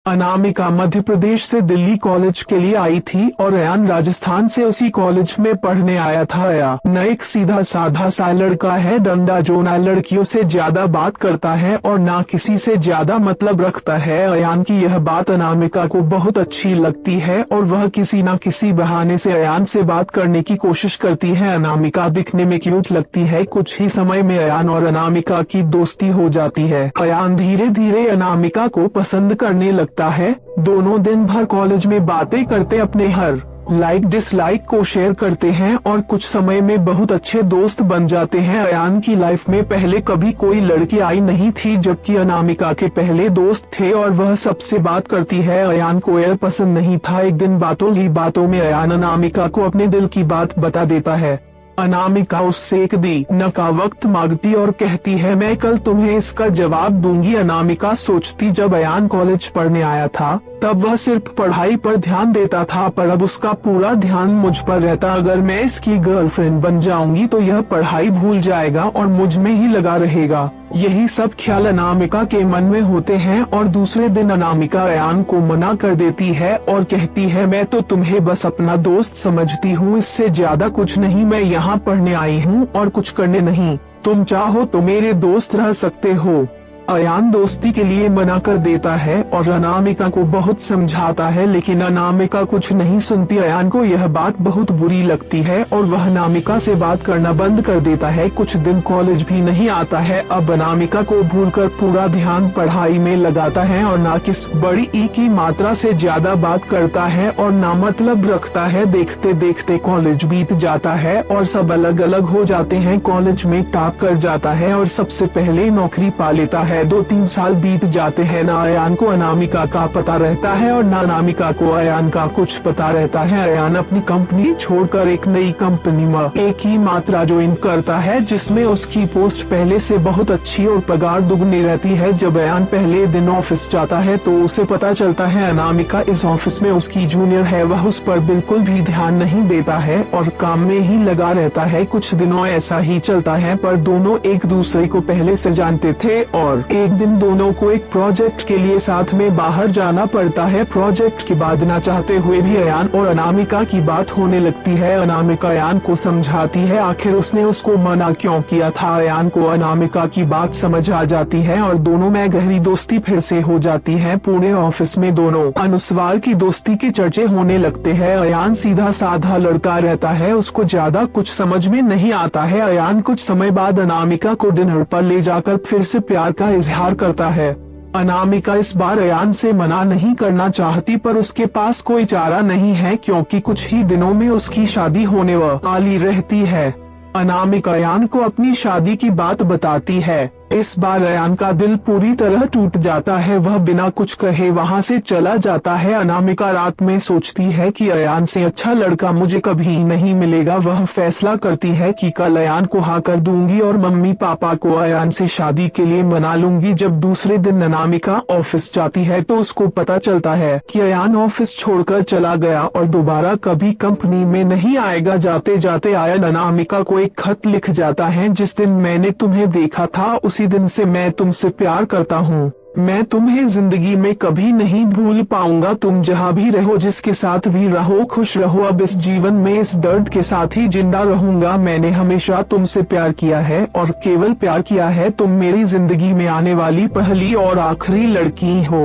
अनामिका मध्य प्रदेश से दिल्ली कॉलेज के लिए आई थी और अयान राजस्थान से उसी कॉलेज में पढ़ने आया था। अयान एक सीधा साधा सा लड़का है, डंडा जो ना लड़कियों से ज्यादा बात करता है और ना किसी से ज्यादा मतलब रखता है। अयान की यह बात अनामिका को बहुत अच्छी लगती है और वह किसी न किसी बहाने से अयान से बात करने की कोशिश करती है। अनामिका दिखने में क्यूट लगती है। कुछ ही समय में अयान और अनामिका की दोस्ती हो जाती है। अयान धीरे धीरे अनामिका को पसंद करने लगता है। दोनों दिन भर कॉलेज में बातें करते अपने हर लाइक डिसलाइक को शेयर करते हैं और कुछ समय में बहुत अच्छे दोस्त बन जाते हैं। अयान की लाइफ में पहले कभी कोई लड़की आई नहीं थी, जबकि अनामिका के पहले दोस्त थे और वह सबसे बात करती है। अयान को यह पसंद नहीं था। एक दिन बातों ही बातों में अयान अनामिका को अपने दिल की बात बता देता है। अनामिका उससे एक दिन का वक्त मांगती और कहती है, मैं कल तुम्हें इसका जवाब दूंगी। अनामिका सोचती, जब अयान कॉलेज पढ़ने आया था तब वह सिर्फ पढ़ाई पर ध्यान देता था, पर अब उसका पूरा ध्यान मुझ पर रहता। अगर मैं इसकी गर्लफ्रेंड बन जाऊंगी तो यह पढ़ाई भूल जाएगा और मुझ में ही लगा रहेगा। यही सब ख्याल अनामिका के मन में होते हैं और दूसरे दिन अनामिका अयान को मना कर देती है और कहती है, मैं तो तुम्हें बस अपना दोस्त समझती हूँ, इससे ज्यादा कुछ नहीं। मैं यहाँ पढ़ने आई हूँ और कुछ करने नहीं। तुम चाहो तो मेरे दोस्त रह सकते हो। अयान दोस्ती के लिए मना कर देता है और अनामिका को बहुत समझाता है, लेकिन अनामिका कुछ नहीं सुनती। अयान को यह बात बहुत बुरी लगती है और वह अनामिका से बात करना बंद कर देता है। कुछ दिन कॉलेज भी नहीं आता है। अब अनामिका को भूलकर पूरा ध्यान पढ़ाई में लगाता है और ना किस बड़ी ई की मात्रा से ज्यादा बात करता है और ना मतलब रखता है। देखते देखते कॉलेज बीत जाता है और सब अलग अलग हो जाते हैं। कॉलेज में टॉप कर जाता है और सबसे पहले नौकरी पा लेता है। 2-3 साल बीत जाते हैं। ना अयान को अनामिका का पता रहता है और ना अनामिका को अयान का कुछ पता रहता है। अयान अपनी कंपनी छोड़कर एक नई कंपनी में एक ही मात्रा ज्वाइन करता है, जिसमें उसकी पोस्ट पहले से बहुत अच्छी और पगार दुगनी रहती है। जब अयान पहले दिन ऑफिस जाता है तो उसे पता चलता है अनामिका इस ऑफिस में उसकी जूनियर है। वह उस पर बिल्कुल भी ध्यान नहीं देता है और काम में ही लगा रहता है। कुछ दिनों ऐसा ही चलता है, पर दोनों एक दूसरे को पहले से जानते थे और एक दिन दोनों को एक प्रोजेक्ट के लिए साथ में बाहर जाना पड़ता है। प्रोजेक्ट की बात न चाहते हुए भी अयान और अनामिका की बात होने लगती है। अनामिका अयान को समझाती है आखिर उसने उसको मना क्यों किया था। अयान को अनामिका की बात समझ आ जाती है और दोनों में गहरी दोस्ती फिर से हो जाती है। पूरे ऑफिस में दोनों अनुस्वार की दोस्ती के चर्चे होने लगते हैं। अयान सीधा साधा लड़का रहता है, उसको ज्यादा कुछ समझ में नहीं आता है। अयान कुछ समय बाद अनामिका को डिनर पर ले जाकर फिर से प्यार का इजहार करता है। अनामिका इस बार अयान से मना नहीं करना चाहती, पर उसके पास कोई चारा नहीं है क्योंकि कुछ ही दिनों में उसकी शादी होने वाली रहती है। अनामिका अयान को अपनी शादी की बात बताती है। इस बार अयान का दिल पूरी तरह टूट जाता है। वह बिना कुछ कहे वहाँ से चला जाता है। अनामिका रात में सोचती है कि अयान से अच्छा लड़का मुझे कभी नहीं मिलेगा। वह फैसला करती है कि कल अयान को हाँ कर दूंगी और मम्मी पापा को अयान से शादी के लिए मना लूंगी। जब दूसरे दिन अनामिका ऑफिस जाती है तो उसको पता चलता है कि अयान ऑफिस छोड़कर चला गया और दोबारा कभी कंपनी में नहीं आएगा। जाते जाते अयान अनामिका को एक खत लिख जाता है, जिस दिन मैंने तुम्हें देखा था उसी दिन से मैं तुमसे प्यार करता हूँ। मैं तुम्हें जिंदगी में कभी नहीं भूल पाऊंगा। तुम जहाँ भी रहो, जिसके साथ भी रहो, खुश रहो। अब इस जीवन में इस दर्द के साथ ही जिंदा रहूंगा। मैंने हमेशा तुमसे प्यार किया है और केवल प्यार किया है। तुम मेरी जिंदगी में आने वाली पहली और आखिरी लड़की हो।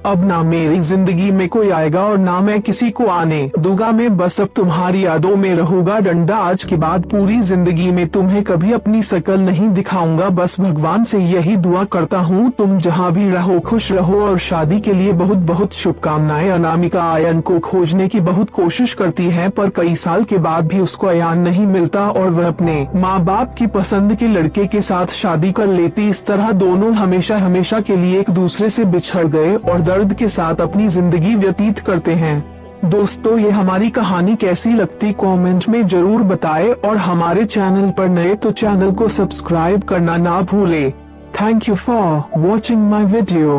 अब ना मेरी जिंदगी में कोई आएगा और ना मैं किसी को आने दूंगा। मैं बस अब तुम्हारी यादों में रहूंगा। डंडा, आज के बाद पूरी जिंदगी में तुम्हें कभी अपनी शक्ल नहीं दिखाऊंगा। बस भगवान से यही दुआ करता हूँ तुम जहाँ भी रहो खुश रहो और शादी के लिए बहुत बहुत शुभकामनाएं। अनामिका अयान को खोजने की बहुत कोशिश करती है, पर कई साल के बाद भी उसको अयान नहीं मिलता और वह अपने माँ बाप की पसंद के लड़के के साथ शादी कर लेती। इस तरह दोनों हमेशा हमेशा के लिए एक दूसरे से बिछड़ गए और दर्द के साथ अपनी जिंदगी व्यतीत करते हैं। दोस्तों, ये हमारी कहानी कैसी लगती कमेंट में जरूर बताएं और हमारे चैनल पर नए तो चैनल को सब्सक्राइब करना ना भूले। Thank you for watching my video.